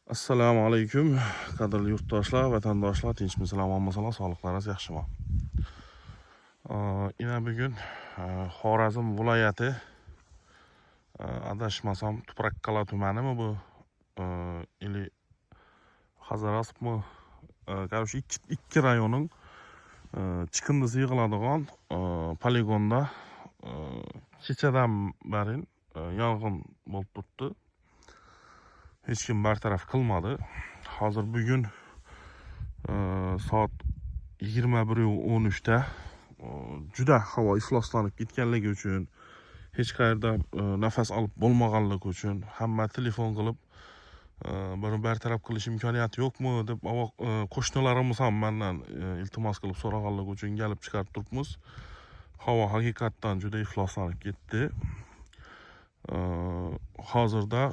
Assalomu alaykum, qadrli yurtdoshlar, vatandoshlar, tinchmisizlar, omonmisizlar, sog'liqlaringiz yaxshimi? Ina bugun Xorazm viloyati, adashmasam Tuprakkala tumanimi bu, ili Hazarasipmi, короче, ikki rayonning chiqindisi yig'iladigan poligonda kechadan beri yong'in bo'lib turibdi. Hech kim bartaraf qilmadi. Hozir bugun soat 21:13 juda havo ifloslanib ketganligi uchun, hech qayerda nafas olib bo'lmaganligi uchun hamma telefon qilib buni bartaraf qilish imkoniyati yo'qmi deb qo'shnilarimiz ham mendan iltimos qilib so'raganligi uchun kelib chiqarib turibmiz. Havo haqiqatdan juda ifloslanib ketdi. Hozirda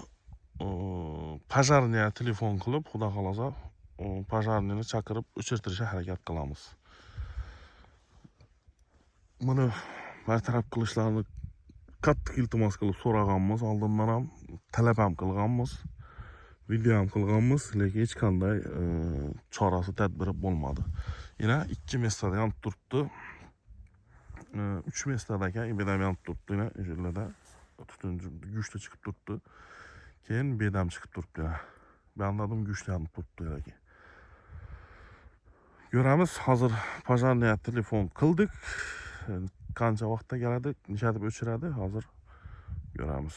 pajarniga telefon qilib, xudo xolosa pajarnini chaqirib o'chirtirishga harakat qilamiz. Buni bartaraf qilishlarini qattiq iltimos qilib so'raganmiz, oldindan ham talab ham qilganmiz, video ham qilganmiz, lekin hech qanday chorasi tadbiri bo'lmadi. Yana 2 mestada yonib turibdi. 3 mestada ekan, bedam yonib turibdi, yana o'shalarda tutun go'shti chiqib turibdi. Keyin bedam chiqib turibdi. Ben anladım, güçlenib turibdi yoki. Ko'ramiz, hozir pajarniga telefon qildik. Qancha vaqtda keladi, necha deb o'chiradi, hozir ko'ramiz.